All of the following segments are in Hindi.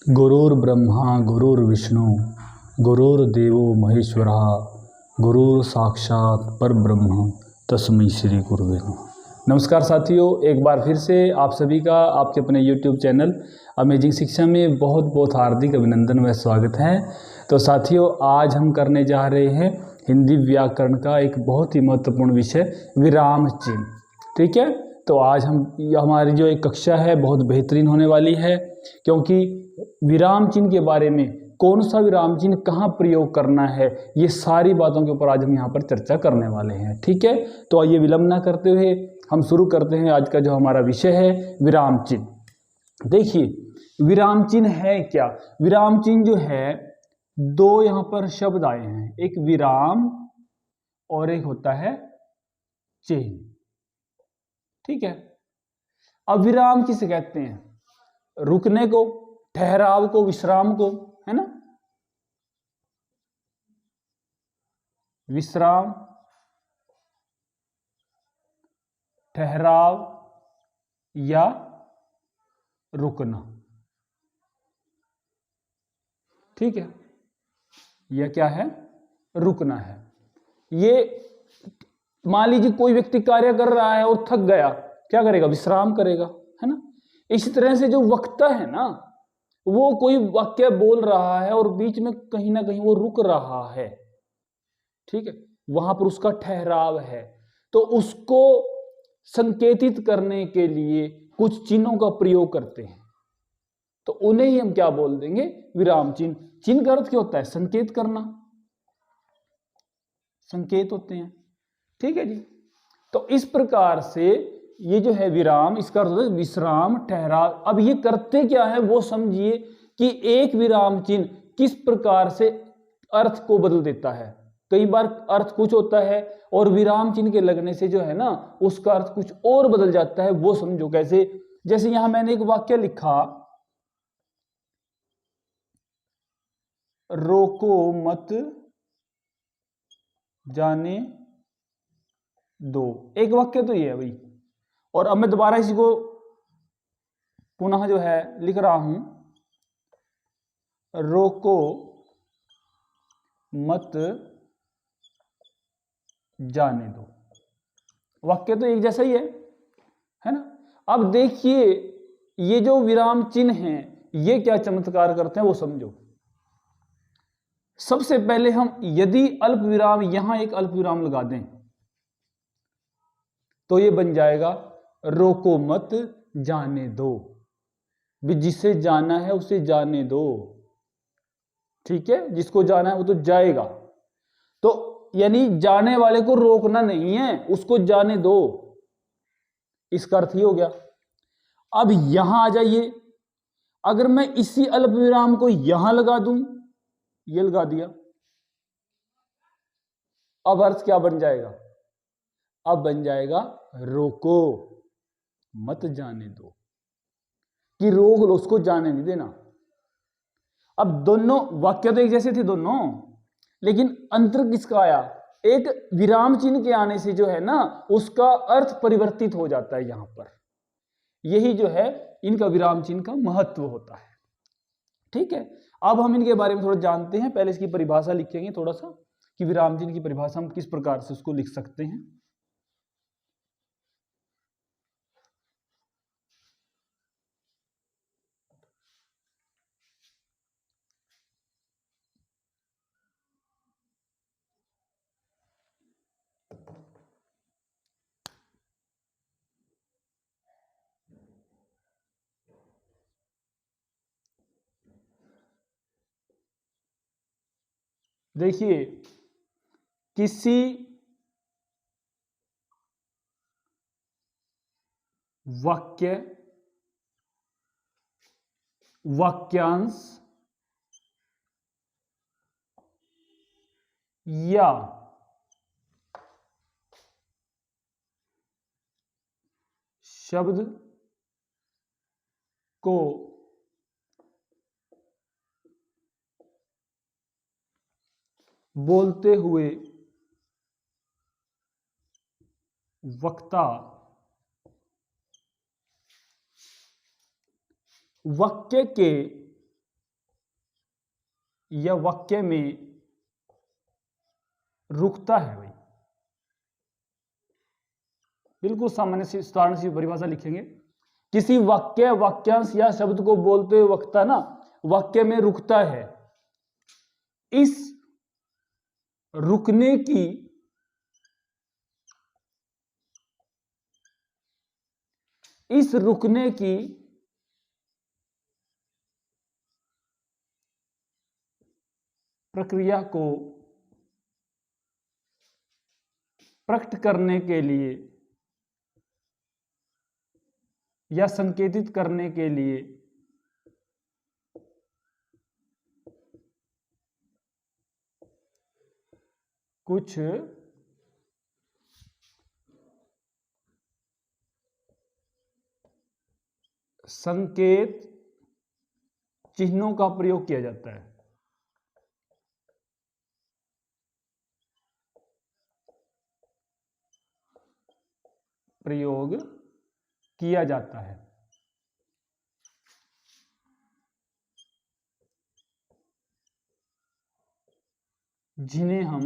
गुरुर्ब्रह्मा गुरुर्विष्णु गुरुर्देवो महेश्वरः गुरुर साक्षात परब्रह्म तस्मै श्री गुरुवे नमः। नमस्कार साथियों, एक बार फिर से आप सभी का आपके अपने YouTube चैनल अमेजिंग शिक्षा में बहुत बहुत हार्दिक अभिनंदन व स्वागत है। तो साथियों, आज हम करने जा रहे हैं हिंदी व्याकरण का एक बहुत ही महत्वपूर्ण विषय विराम चिन्ह। ठीक है, तो आज हमारी जो एक कक्षा है बहुत बेहतरीन होने वाली है, क्योंकि विराम चिन्ह के बारे में, कौन सा विराम चिन्ह कहाँ प्रयोग करना है, ये सारी बातों के ऊपर आज हम यहाँ पर चर्चा करने वाले हैं। ठीक है, तो आइए विलंब ना करते हुए हम शुरू करते हैं आज का जो हमारा विषय है विराम चिन्ह। देखिए, विराम चिन्ह है क्या? विराम चिन्ह जो है, दो यहाँ पर शब्द आए हैं, एक विराम और एक होता है चिन्ह। ठीक है, अब विराम किसे कहते हैं? रुकने को, ठहराव को, विश्राम को, है ना। विश्राम, ठहराव या रुकना। ठीक है, यह क्या है? रुकना है। ये मान लीजिए कोई व्यक्ति कार्य कर रहा है और थक गया, क्या करेगा? विश्राम करेगा, है ना। इसी तरह से जो वक्ता है ना, वो कोई वाक्य बोल रहा है और बीच में कहीं ना कहीं वो रुक रहा है। ठीक है, वहां पर उसका ठहराव है, तो उसको संकेतित करने के लिए कुछ चिन्हों का प्रयोग करते हैं, तो उन्हें ही हम क्या बोल देंगे? विराम चिन्ह। चिन्ह का अर्थ क्या होता है? संकेत करना, संकेत होते हैं। ठीक है जी, तो इस प्रकार से ये जो है विराम, इसका अर्थ होता है विश्राम, ठहराव। अब ये करते क्या है वो समझिए कि एक विराम चिन्ह किस प्रकार से अर्थ को बदल देता है। कई बार अर्थ कुछ होता है और विराम चिन्ह के लगने से जो है ना, उसका अर्थ कुछ और बदल जाता है। वो समझो कैसे? जैसे यहां मैंने एक वाक्य लिखा, रोको मत जाने दो। एक वाक्य तो ये है भाई, और अब मैं दोबारा इसी को पुनः जो है लिख रहा हूं, रोको मत जाने दो। वाक्य तो एक जैसा ही है ना। अब देखिए, ये जो विराम चिन्ह हैं, ये क्या चमत्कार करते हैं वो समझो। सबसे पहले हम यदि अल्प विराम, यहां एक अल्प विराम लगा दें, तो ये बन जाएगा रोको मत जाने दो। भी जिसे जाना है उसे जाने दो। ठीक है, जिसको जाना है वो तो जाएगा, तो यानी जाने वाले को रोकना नहीं है, उसको जाने दो। इसका अर्थ ही हो गया। अब यहां आ जाइए, अगर मैं इसी अल्प विराम को यहां लगा दूं, ये लगा दिया, अब अर्थ क्या बन जाएगा? अब बन जाएगा रोको मत जाने दो, कि रोक लो, उसको जाने नहीं देना। अब दोनों वाक्य तो एक जैसे थे दोनों, लेकिन अंतर किसका आया? एक विराम चिन्ह के आने से जो है ना, उसका अर्थ परिवर्तित हो जाता है यहां पर। यही जो है इनका विराम चिन्ह का महत्व होता है। ठीक है, अब हम इनके बारे में थोड़ा जानते हैं। पहले इसकी परिभाषा लिखेंगे थोड़ा सा, कि विराम चिन्ह की परिभाषा हम किस प्रकार से उसको लिख सकते हैं। देखिए, किसी वाक्य, वाक्यांश या शब्द को बोलते हुए वक्ता वाक्य के या वाक्य में रुकता है भाई, बिल्कुल सामान्य सी साधारण सी परिभाषा लिखेंगे। किसी वाक्य, वाक्यांश या शब्द को बोलते हुए वक्ता ना वाक्य में रुकता है। इस रुकने की प्रक्रिया को प्रकट करने के लिए या संकेतित करने के लिए कुछ संकेत चिन्हों का प्रयोग किया जाता है। प्रयोग किया जाता है। जिन्हें हम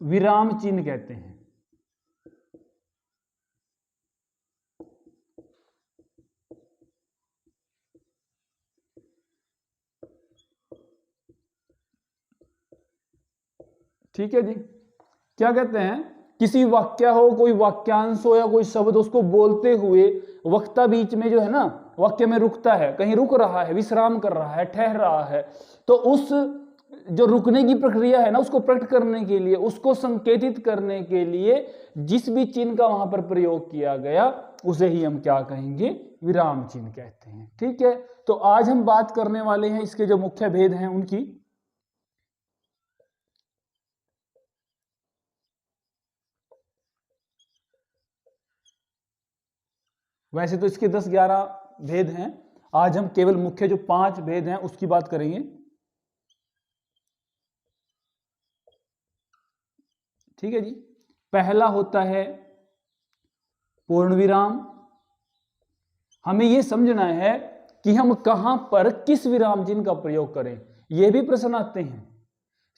विराम चिन्ह कहते हैं। ठीक है जी, क्या कहते हैं, किसी वाक्य हो, कोई वाक्यांश हो या कोई शब्द, उसको बोलते हुए वक्ता बीच में जो है ना वाक्य में रुकता है, कहीं रुक रहा है, विश्राम कर रहा है, ठहर रहा है, तो उस जो रुकने की प्रक्रिया है ना उसको प्रकट करने के लिए, उसको संकेतित करने के लिए जिस भी चिन्ह का वहां पर प्रयोग किया गया उसे ही हम क्या कहेंगे, विराम चिन्ह कहते हैं। ठीक है, तो आज हम बात करने वाले हैं इसके जो मुख्य भेद हैं उनकी। वैसे तो इसके 10-11 भेद हैं, आज हम केवल मुख्य जो 5 भेद हैं उसकी बात करेंगे। ठीक है जी, पहला होता है पूर्ण विराम। हमें यह समझना है कि हम कहां पर किस विराम चिन्ह का प्रयोग करें। यह भी प्रश्न आते हैं,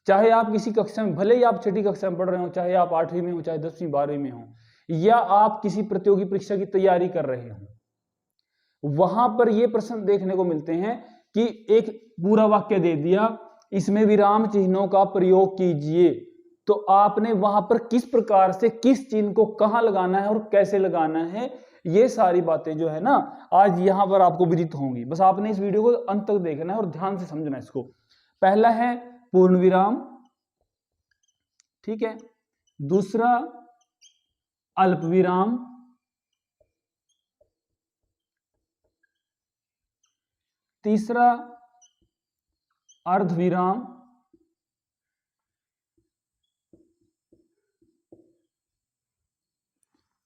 चाहे आप किसी कक्षा में, भले ही आप छठी कक्षा में पढ़ रहे हो, चाहे आप 8वीं में हो, चाहे 10वीं 12वीं में हो, या आप किसी प्रतियोगी परीक्षा की तैयारी कर रहे हो, वहां पर यह प्रश्न देखने को मिलते हैं कि एक पूरा वाक्य दे दिया, इसमें विराम चिन्हों का प्रयोग कीजिए, तो आपने वहां पर किस प्रकार से किस चिन्ह को कहां लगाना है और कैसे लगाना है, ये सारी बातें जो है ना आज यहां पर आपको विदित होंगी। बस आपने इस वीडियो को अंत तक देखना है और ध्यान से समझना है इसको। पहला है पूर्ण विराम, ठीक है, दूसरा अल्प विराम, तीसरा अर्ध विराम,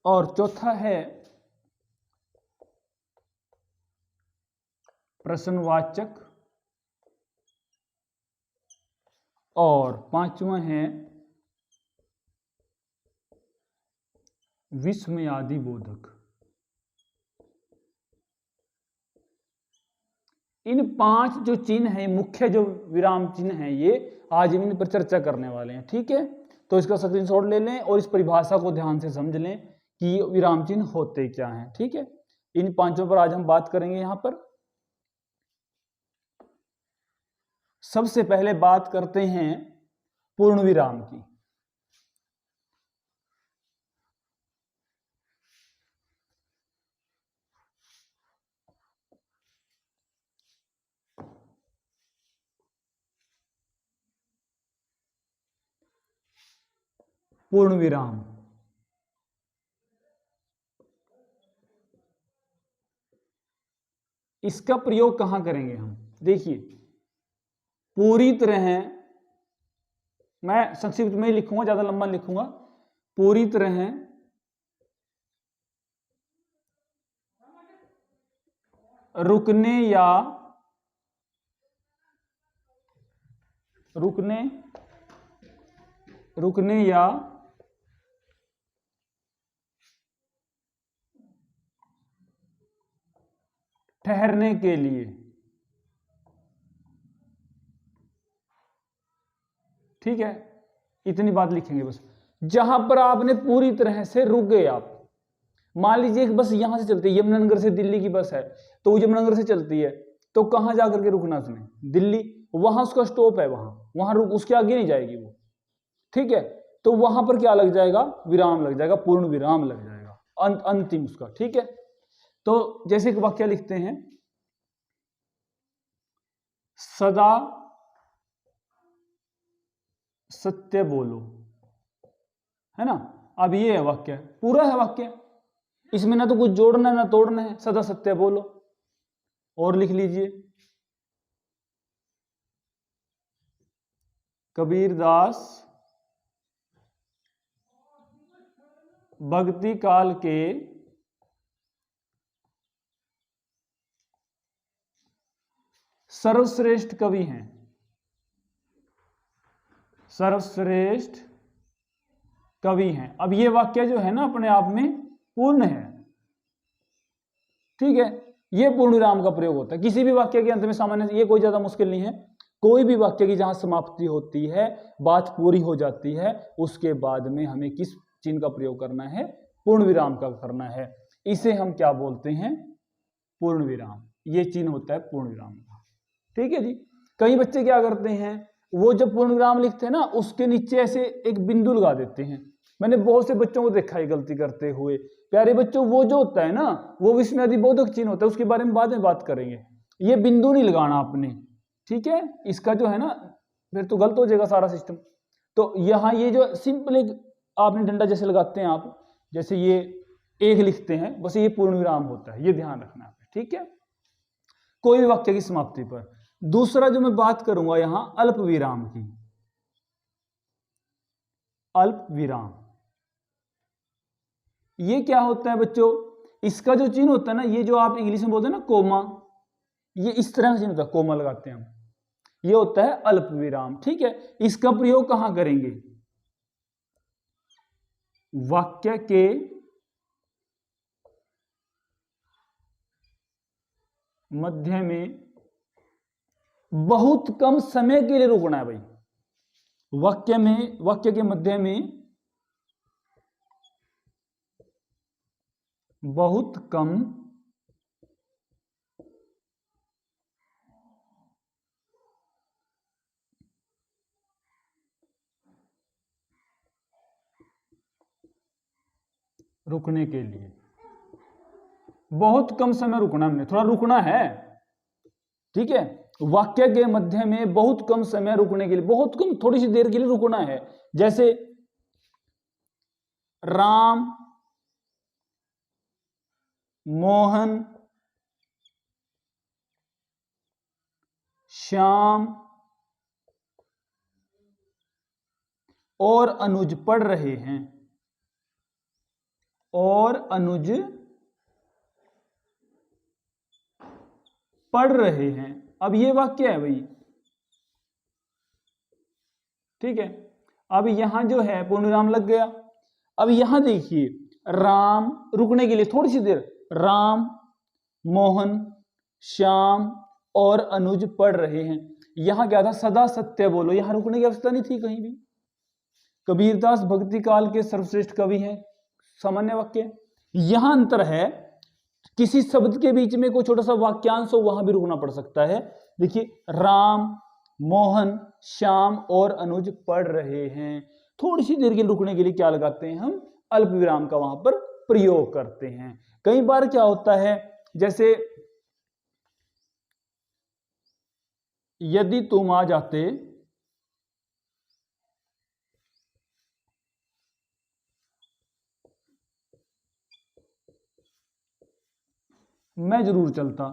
और चौथा है प्रश्नवाचक, और पांचवा है विस्मयादि बोधक। इन 5 जो चिन्ह हैं, मुख्य जो विराम चिन्ह हैं, ये आज हम इन पर चर्चा करने वाले हैं। ठीक है, तो इसका स्क्रीनशॉट ले लें और इस परिभाषा को ध्यान से समझ लें कि विराम चिन्ह होते क्या हैं। ठीक है, इन 5 पर आज हम बात करेंगे। यहां पर सबसे पहले बात करते हैं पूर्ण विराम की। पूर्ण विराम, इसका प्रयोग कहां करेंगे हम, देखिए पूरी तरह, मैं संक्षिप्त में लिखूंगा, ज्यादा लंबा लिखूंगा, पूरी तरह रुकने या ठहरने के लिए, ठीक है, इतनी बात लिखेंगे बस। जहां पर आपने पूरी तरह से रुक गए आप, मान लीजिए एक बस यहां से चलती है, यमुनानगर से दिल्ली की बस है, तो वो यमुनानगर से चलती है, तो कहां जाकर के रुकना उसने? दिल्ली, वहां उसका स्टॉप है, वहां रुक, उसके आगे नहीं जाएगी वो, ठीक है। तो वहां पर क्या लग जाएगा? विराम लग जाएगा, पूर्ण विराम लग जाएगा, अंतिम उसका, ठीक है। तो जैसे एक वाक्य लिखते हैं, सदा सत्य बोलो, है ना। अब ये है वाक्य, पूरा है वाक्य, इसमें ना तो कुछ जोड़ना है ना तोड़ना है, सदा सत्य बोलो। और लिख लीजिए, कबीरदास भक्ति काल के सर्वश्रेष्ठ कवि हैं, सर्वश्रेष्ठ कवि हैं। अब ये वाक्य जो है ना अपने आप में पूर्ण है, ठीक है। ये पूर्ण विराम का प्रयोग होता है किसी भी वाक्य के अंत में, सामान्य, ये कोई ज्यादा मुश्किल नहीं है। कोई भी वाक्य की जहां समाप्ति होती है, बात पूरी हो जाती है, उसके बाद में हमें किस चिन्ह का प्रयोग करना है? पूर्ण विराम का करना है। इसे हम क्या बोलते हैं? पूर्ण विराम। ये चिन्ह होता है पूर्ण विराम का, ठीक है जी। कई बच्चे क्या करते हैं, वो जब पूर्ण विराम लिखते हैं ना, उसके नीचे ऐसे एक बिंदु लगा देते हैं। मैंने बहुत से बच्चों को देखा है गलती करते हुए। प्यारे बच्चों, वो जो होता है ना, वो विस्मयादिबोधक चिन्ह होता है, उसके बारे में बाद में बात करेंगे। ये बिंदु नहीं लगाना आपने, ठीक है। इसका जो है ना, फिर तो गलत हो जाएगा सारा सिस्टम। तो यहाँ ये जो सिंपल एक आपने डंडा जैसे लगाते हैं आप, जैसे ये एक लिखते हैं, बस ये पूर्ण विराम होता है, ये ध्यान रखना है, ठीक है, कोई भी वाक्य की समाप्ति पर। दूसरा जो मैं बात करूंगा यहां, अल्प विराम की। अल्प विराम ये क्या होता है बच्चों? इसका जो चिन्ह होता है ना, ये जो आप इंग्लिश में बोलते हैं ना कोमा, ये इस तरह का चिन्ह होता है, कोमा लगाते हैं हम, ये होता है अल्प विराम, ठीक है। इसका प्रयोग कहां करेंगे? वाक्य के मध्य में बहुत कम समय के लिए रुकना है भाई। वाक्य के मध्य में बहुत कम रुकने के लिए, बहुत कम समय रुकना, हमने थोड़ा रुकना है, ठीक है। वाक्य के मध्य में बहुत कम समय रुकने के लिए, बहुत कम, थोड़ी सी देर के लिए रुकना है। जैसे राम मोहन श्याम और अनुज पढ़ रहे हैं, और अनुज पढ़ रहे हैं। अब ये वाक्य है भाई, ठीक है। अब यहां जो है पूर्ण विराम लग गया। अब यहां देखिए, राम, रुकने के लिए थोड़ी सी देर, राम मोहन श्याम और अनुज पढ़ रहे हैं। यहां क्या था? सदा सत्य बोलो, यहां रुकने की आवश्यकता नहीं थी कहीं भी। कबीरदास भक्ति काल के सर्वश्रेष्ठ कवि हैं, सामान्य वाक्य। यहां अंतर है, किसी शब्द के बीच में कोई छोटा सा वाक्यांश हो, वहां भी रुकना पड़ सकता है। देखिए, राम मोहन श्याम और अनुज पढ़ रहे हैं, थोड़ी सी देर के रुकने के लिए क्या लगाते हैं हम? अल्प विराम का वहां पर प्रयोग करते हैं। कई बार क्या होता है, जैसे यदि तुम आ जाते, मैं जरूर चलता,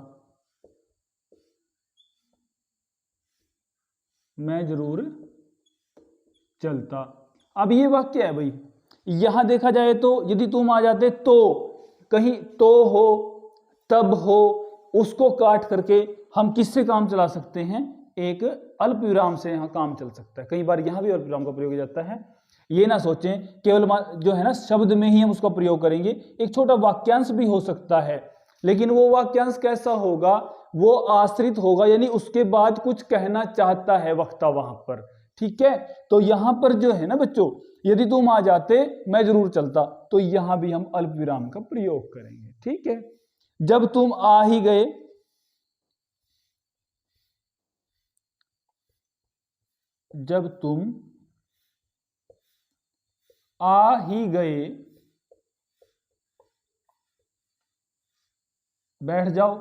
मैं जरूर चलता। अब ये वाक्य है भाई, यहां देखा जाए तो यदि तुम आ जाते, तो कहीं तो हो तब हो, उसको काट करके हम किससे काम चला सकते हैं? एक अल्प विराम से यहां काम चल सकता है। कई बार यहां भी अल्प विराम का प्रयोग किया जाता है। ये ना सोचें केवल जो है ना शब्द में ही हम उसका प्रयोग करेंगे, एक छोटा वाक्यांश भी हो सकता है। लेकिन वो वाक्यांश कैसा होगा, वो आश्रित होगा, यानी उसके बाद कुछ कहना चाहता है वक्ता वहां पर। ठीक है, तो यहां पर जो है ना बच्चों, यदि तुम आ जाते मैं जरूर चलता, तो यहां भी हम अल्प विराम का प्रयोग करेंगे। ठीक है, जब तुम आ ही गए, जब तुम आ ही गए बैठ जाओ।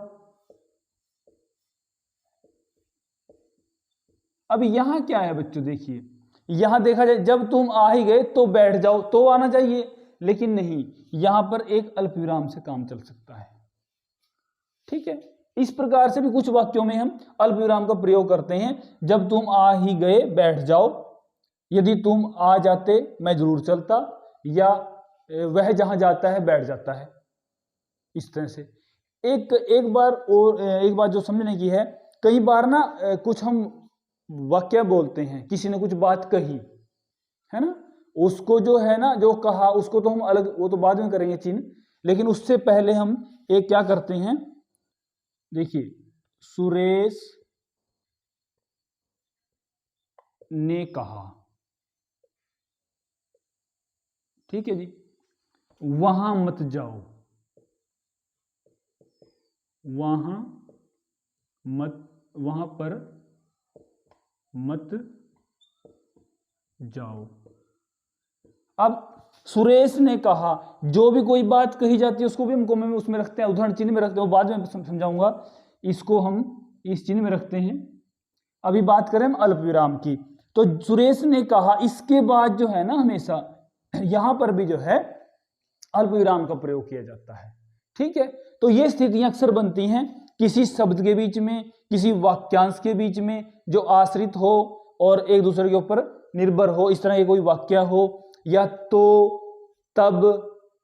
अब यहां क्या है बच्चों, देखिए यहां देखा जाए जब तुम आ ही गए तो बैठ जाओ, तो आना चाहिए, लेकिन नहीं, यहां पर एक अल्प विराम से काम चल सकता है। ठीक है, इस प्रकार से भी कुछ वाक्यों में हम अल्प विराम का प्रयोग करते हैं। जब तुम आ ही गए बैठ जाओ, यदि तुम आ जाते मैं जरूर चलता, या वह जहां जाता है बैठ जाता है। इस तरह से एक बार और एक बात जो समझने की है, कई बार ना कुछ हम वाक्य बोलते हैं, किसी ने कुछ बात कही है ना, उसको जो है ना जो कहा उसको तो हम अलग, वो तो बाद में करेंगे चिन्ह, लेकिन उससे पहले हम एक क्या करते हैं, देखिए सुरेश ने कहा, ठीक है जी, वहां मत जाओ, वहां पर मत जाओ। अब सुरेश ने कहा, जो भी कोई बात कही जाती है उसको भी हम कोमे में उसमें रखते हैं, उदाहरण चिन्ह में रखते हैं, बाद में समझाऊंगा, इसको हम इस चिन्ह में रखते हैं। अभी बात करें हम अल्प विराम की, तो सुरेश ने कहा, इसके बाद जो है ना हमेशा यहां पर भी जो है अल्प विराम का प्रयोग किया जाता है। ठीक है, तो ये स्थितियां अक्सर बनती हैं किसी शब्द के बीच में, किसी वाक्यांश के बीच में जो आश्रित हो और एक दूसरे के ऊपर निर्भर हो, इस तरह के कोई वाक्य हो, या तो तब,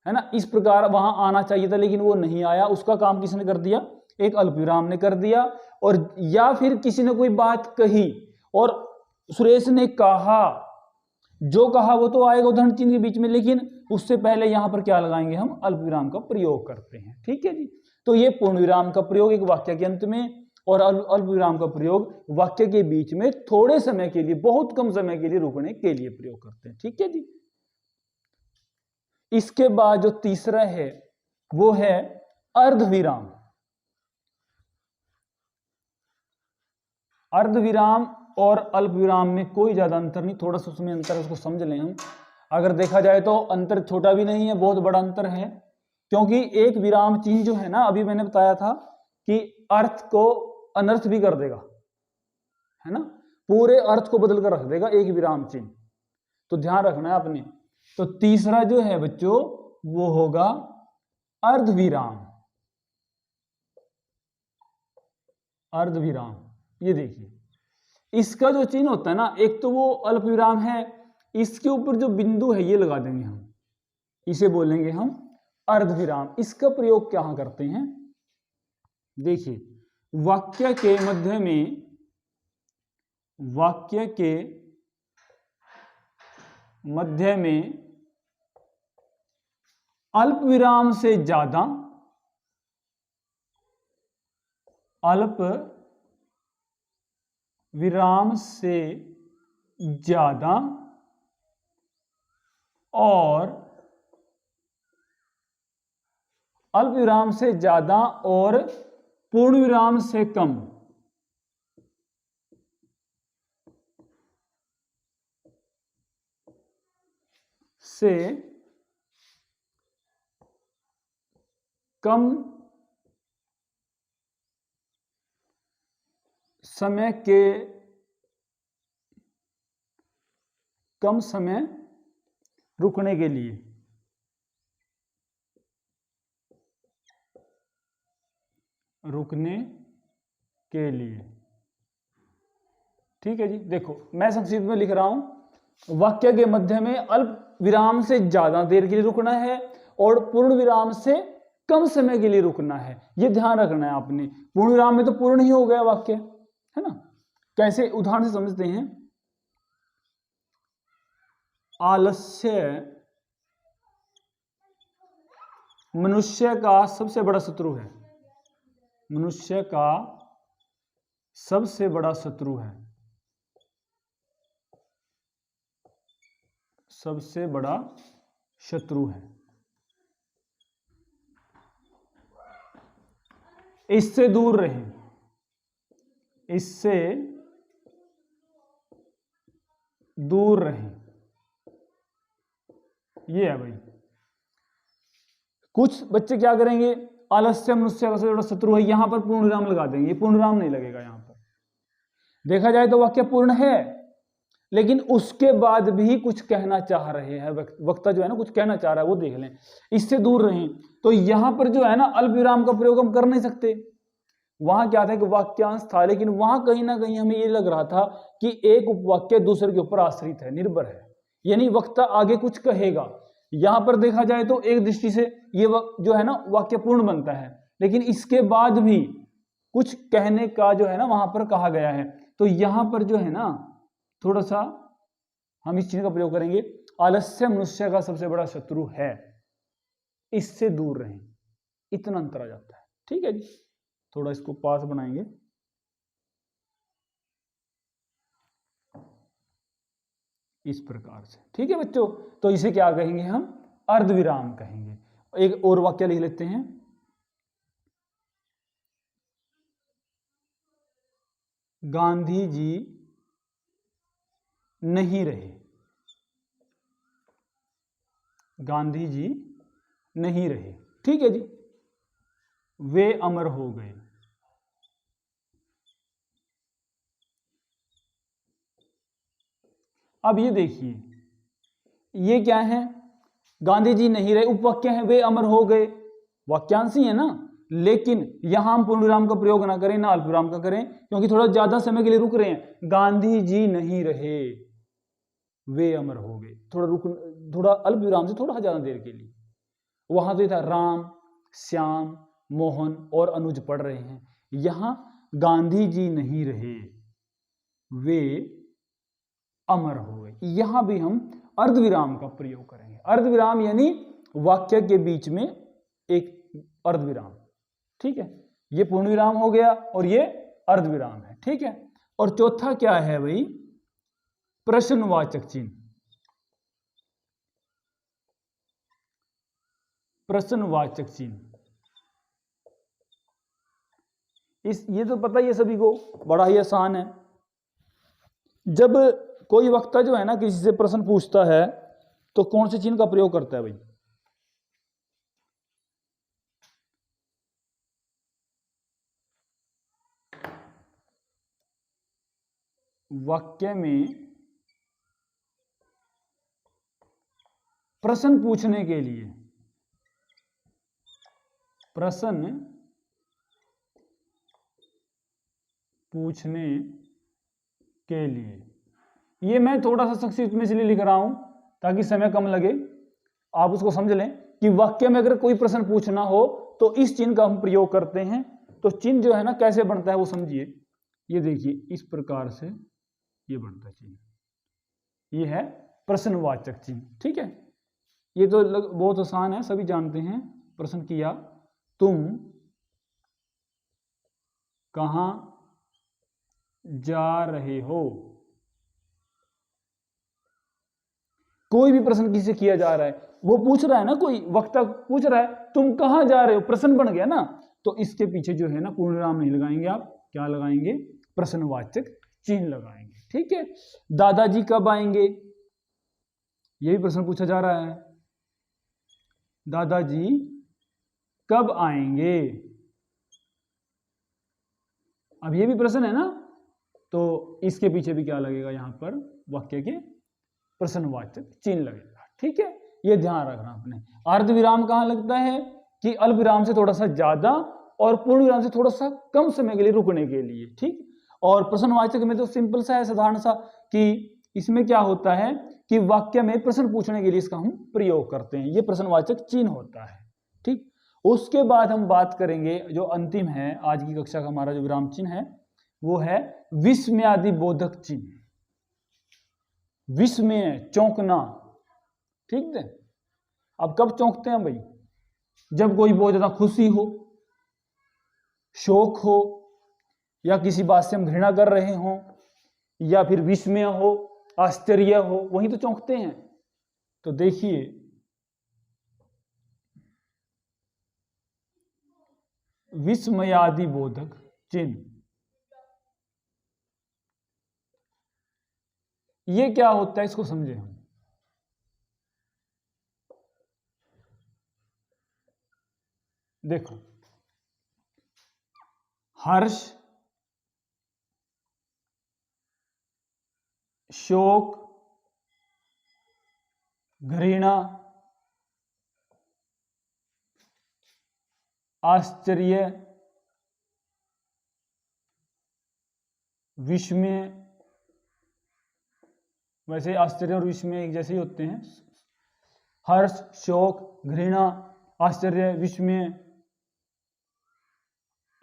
है ना, इस प्रकार वहां आना चाहिए था लेकिन वो नहीं आया, उसका काम किसने कर दिया, एक अल्प विराम ने कर दिया। और या फिर किसी ने कोई बात कही और सुरेश ने कहा, जो कहा वो तो आएगा उदाहरण चिन्ह के बीच में, लेकिन उससे पहले यहां पर क्या लगाएंगे, हम अल्प विराम का प्रयोग करते हैं। ठीक है जी, तो ये पूर्ण विराम का प्रयोग एक वाक्य के अंत में, और अल्प विराम का प्रयोग वाक्य के बीच में थोड़े समय के लिए, बहुत कम समय के लिए रुकने के लिए प्रयोग करते हैं। ठीक है जी, इसके बाद जो तीसरा है वो है अर्धविराम। अर्धविराम और अल्प विराम में कोई ज्यादा अंतर नहीं, थोड़ा सा उसमें अंतर है, उसको समझ लें हम। अगर देखा जाए तो अंतर छोटा भी नहीं है, बहुत बड़ा अंतर है, क्योंकि एक विराम चिन्ह जो है ना, अभी मैंने बताया था कि अर्थ को अनर्थ भी कर देगा, है ना, पूरे अर्थ को बदल कर रख देगा एक विराम चिन्ह, तो ध्यान रखना है आपने। तो तीसरा जो है बच्चों वो होगा अर्धविराम। अर्धविराम, ये देखिए इसका जो चिन्ह होता है ना, एक तो वो अल्प विराम है, इसके ऊपर जो बिंदु है ये लगा देंगे हम, इसे बोलेंगे हम अर्धविराम। इसका प्रयोग क्या करते हैं, देखिए वाक्य के मध्य में, वाक्य के मध्य में अल्प विराम से ज्यादा, अल्प विराम से ज्यादा और अल्प विराम से ज्यादा और पूर्ण विराम से कम से कम समय के, कम समय रुकने के लिए, रुकने के लिए। ठीक है जी, देखो मैं संक्षिप्त में लिख रहा हूं, वाक्य के मध्य में अल्प विराम से ज्यादा देर के लिए रुकना है और पूर्ण विराम से कम समय के लिए रुकना है, ये ध्यान रखना है आपने। पूर्ण विराम में तो पूर्ण ही हो गया वाक्य, है ना, कैसे उदाहरण से समझते हैं। आलस्य मनुष्य का सबसे बड़ा शत्रु है। मनुष्य का सबसे बड़ा शत्रु है। सबसे बड़ा शत्रु है। इससे दूर रहें। इससे दूर रहें। ये है भाई। कुछ बच्चे क्या करेंगे, आलस्य मनुष्य का सबसे बड़ा शत्रु है, यहां पर पूर्ण विराम लगा देंगे। ये पूर्ण विराम नहीं लगेगा। यहां पर देखा जाए तो वाक्य पूर्ण है, लेकिन उसके बाद भी कुछ कहना चाह रहे हैं, वक्ता जो है ना कुछ कहना चाह रहा है, वो देख लें। इससे दूर रहें, तो यहां पर जो है ना अल्प विराम का प्रयोग हम कर नहीं सकते। वहां क्या था कि वाक्यांश था, लेकिन वहां कहीं ना कहीं हमें ये लग रहा था कि एक उपवाक्य दूसरे के ऊपर आश्रित है, निर्भर है, यानी वक्ता आगे कुछ कहेगा। यहां पर देखा जाए तो एक दृष्टि से ये जो है ना वाक्य पूर्ण बनता है, लेकिन इसके बाद भी कुछ कहने का जो है ना वहां पर कहा गया है। तो यहां पर जो है ना थोड़ा सा हम इस चीज का प्रयोग करेंगे, आलस्य मनुष्य का सबसे बड़ा शत्रु है, इससे दूर रहें। इतना अंतर आ जाता है। ठीक है जी, थोड़ा इसको पास बनाएंगे। इस प्रकार से। ठीक है बच्चों, तो इसे क्या कहेंगे हम, अर्धविराम कहेंगे। एक और वाक्य लिख लेते हैं। गांधी जी नहीं रहे। गांधी जी नहीं रहे। ठीक है जी, वे अमर हो गए। अब ये देखिए, ये क्या है, गांधी जी नहीं रहे, उपवाक्य है, वे अमर हो गए, वाक्यांश ही है ना। लेकिन यहां हम पूर्ण विराम का प्रयोग ना करें, ना अल्प विराम का करें, क्योंकि थोड़ा ज्यादा समय के लिए रुक रहे हैं। गांधी जी नहीं रहे, वे अमर हो गए, थोड़ा अल्प विराम से थोड़ा ज्यादा देर के लिए। वहां तो था राम, श्याम, मोहन और अनुज पढ़ रहे हैं। यहां गांधी जी नहीं रहे, वे अमर हो गए। यहां भी हम अर्धविराम का प्रयोग करेंगे। अर्धविराम यानी वाक्य के बीच में एक अर्धविराम। ठीक है, ये पूर्ण विराम हो गया और ये अर्धविराम है। ठीक है, और चौथा क्या है भाई, प्रश्नवाचक चिन्ह। प्रश्नवाचक चिन्ह, ये तो पता ही है सभी को, बड़ा ही आसान है। जब कोई वक्ता जो है ना किसी से प्रश्न पूछता है तो कौन से चिन्ह का प्रयोग करता है भाई, वाक्य में प्रश्न पूछने के लिए, प्रश्न पूछने के लिए, ये मैं थोड़ा सा संक्षिप्त में इसलिए लिख रहा हूं ताकि समय कम लगे, आप उसको समझ लें कि वाक्य में अगर कोई प्रश्न पूछना हो तो इस चिन्ह का हम प्रयोग करते हैं। तो चिन्ह जो है ना कैसे बनता है वो समझिए। ये देखिए, इस प्रकार से ये बनता है चिन्ह, ये है प्रश्नवाचक चिन्ह। ठीक है, ये तो बहुत आसान है, सभी जानते हैं। प्रश्न किया, तुम कहां जा रहे हो। कोई भी प्रश्न किसी से किया जा रहा है, वो पूछ रहा है ना, कोई वक्ता पूछ रहा है तुम कहां जा रहे हो, प्रश्न बन गया ना। तो इसके पीछे जो है ना पूर्ण विराम नहीं लगाएंगे, आप क्या लगाएंगे, प्रश्नवाचक चिन्ह लगाएंगे। ठीक है, दादाजी कब आएंगे, ये भी प्रश्न पूछा जा रहा है, दादाजी कब आएंगे। अब ये भी प्रश्न है ना, तो इसके पीछे भी क्या लगेगा, यहां पर वाक्य के प्रश्नवाचक चिन्ह लगेगा। ठीक है, ये ध्यान रखना आपने। अर्धविराम कहां लगता है कि अल्प विराम से थोड़ा सा ज्यादा और पूर्ण विराम से थोड़ा सा कम समय के लिए रुकने के लिए। ठीक, और प्रश्नवाचक में तो सिंपल सा है, साधारण सा, कि इसमें क्या होता है कि वाक्य में प्रश्न पूछने के लिए इसका हम प्रयोग करते हैं, ये प्रश्नवाचक चिन्ह होता है। ठीक, उसके बाद हम बात करेंगे जो अंतिम है आज की कक्षा का हमारा जो विराम चिन्ह है, वो है विस्मयादि बोधक चिन्ह। विस्मय, चौंकना। ठीक है, अब कब चौंकते हैं भाई, जब कोई बहुत ज्यादा खुशी हो, शोक हो, या किसी बात से हम घृणा कर रहे हों, या फिर विस्मय हो, आश्चर्य हो, वही तो चौंकते हैं। तो देखिए विस्मयादि बोधक चिन्ह, ये क्या होता है इसको समझे हम। देखो, हर्ष, शोक, घृणा, आश्चर्य, विस्मय, वैसे आश्चर्य और विस्मय एक जैसे ही होते हैं। हर्ष, शोक, घृणा, आश्चर्य, विस्मय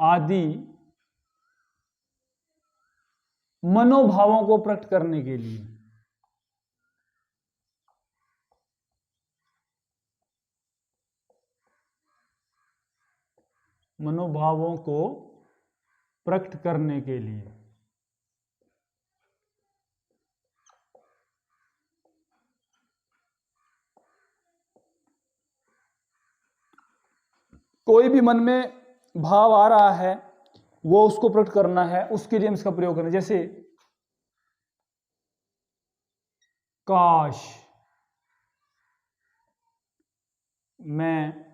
आदि मनोभावों को प्रकट करने के लिए मनोभावों को प्रकट करने के लिए कोई भी मन में भाव आ रहा है वो उसको प्रकट करना है, उसके लिए हम इसका प्रयोग करें। जैसे काश मैं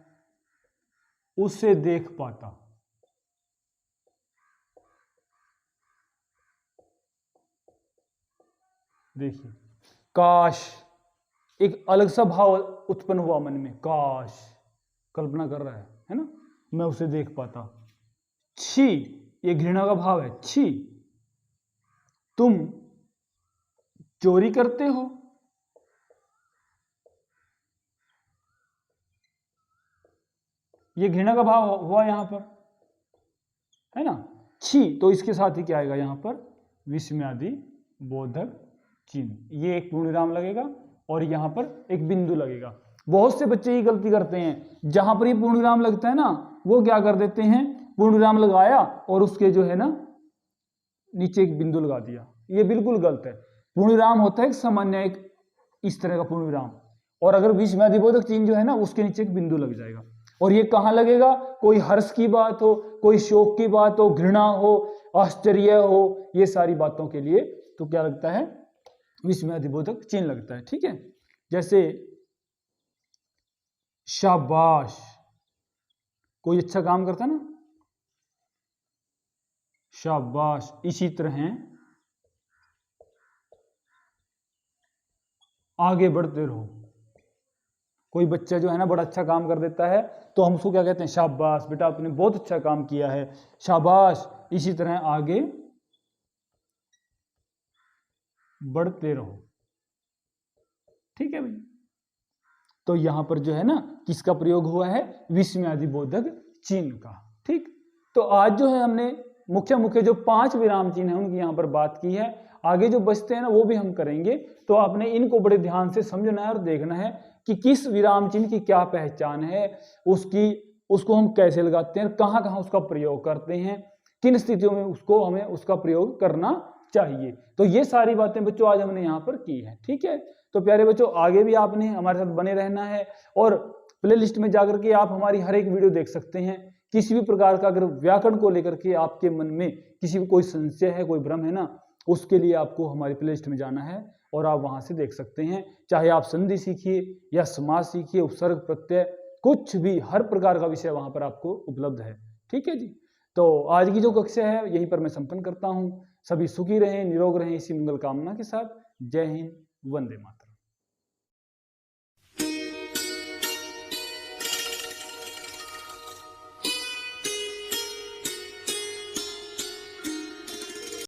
उसे देख पाता। देखिए, काश एक अलग सा भाव उत्पन्न हुआ मन में, काश कल्पना कर रहा है ना, मैं उसे देख पाता। छी, ये घृणा का भाव है। छी, तुम चोरी करते हो। ये घृणा का भाव हुआ यहां पर, है ना। छी, तो इसके साथ ही क्या आएगा यहां पर, विस्मयादि बोधक चिन्ह। ये एक पूर्ण विराम लगेगा और यहां पर एक बिंदु लगेगा। बहुत से बच्चे ये गलती करते हैं, जहां पर ये पूर्ण विराम लगता है ना, वो क्या कर देते हैं, पूर्ण विराम लगाया और उसके जो है ना नीचे एक बिंदु लगा दिया। ये बिल्कुल गलत है। पूर्ण विराम होता है एक सामान्य, एक इस तरह का पूर्ण विराम, और अगर विस्मयादि बोधक चिन्ह जो है ना उसके नीचे एक बिंदु लग जाएगा। और ये कहां लगेगा, कोई हर्ष की बात हो, कोई शोक की बात हो, घृणा हो, आश्चर्य हो, ये सारी बातों के लिए तो क्या लगता है, विस्मयादि बोधक चिन्ह लगता है। ठीक है, जैसे शाबाश, कोई अच्छा काम करता है ना, शाबाश। इसी तरह आगे बढ़ते रहो। कोई बच्चा जो है ना बड़ा अच्छा काम कर देता है तो हम उसको क्या कहते हैं, शाबाश बेटा, आपने बहुत अच्छा काम किया है, शाबाश। इसी तरह आगे बढ़ते रहो। ठीक है भाई, तो यहां पर जो है ना किसका प्रयोग हुआ है, विस्मयादि बोधक चिन्ह का। ठीक, तो आज जो है हमने मुख्य मुख्य जो 5 विराम चिन्ह है उनकी यहां पर बात की है। आगे जो बचते हैं ना वो भी हम करेंगे, तो आपने इनको बड़े ध्यान से समझना है और देखना है कि किस विराम चिन्ह की क्या पहचान है, उसको हम कैसे लगाते हैं, कहां कहां उसका प्रयोग करते हैं, किन स्थितियों में उसको हमें उसका प्रयोग करना चाहिए। तो ये सारी बातें बच्चों आज हमने यहाँ पर की है। ठीक है, तो प्यारे बच्चों आगे भी आपने हमारे साथ बने रहना है, और प्ले लिस्ट में जाकर के आप हमारी हर एक वीडियो देख सकते हैं। किसी भी प्रकार का अगर व्याकरण को लेकर के आपके मन में किसी भी कोई संशय है, कोई भ्रम है ना, उसके लिए आपको हमारी प्ले लिस्ट में जाना है और आप वहां से देख सकते हैं। चाहे आप संधि सीखिए या समास सीखिए, उपसर्ग, प्रत्यय, कुछ भी, हर प्रकार का विषय वहां पर आपको उपलब्ध है। ठीक है जी, तो आज की जो कक्षा है यहीं पर मैं संपन्न करता हूं। सभी सुखी रहें, निरोग रहें, इसी मंगल कामना के साथ। जय हिंद, वंदे मातरम।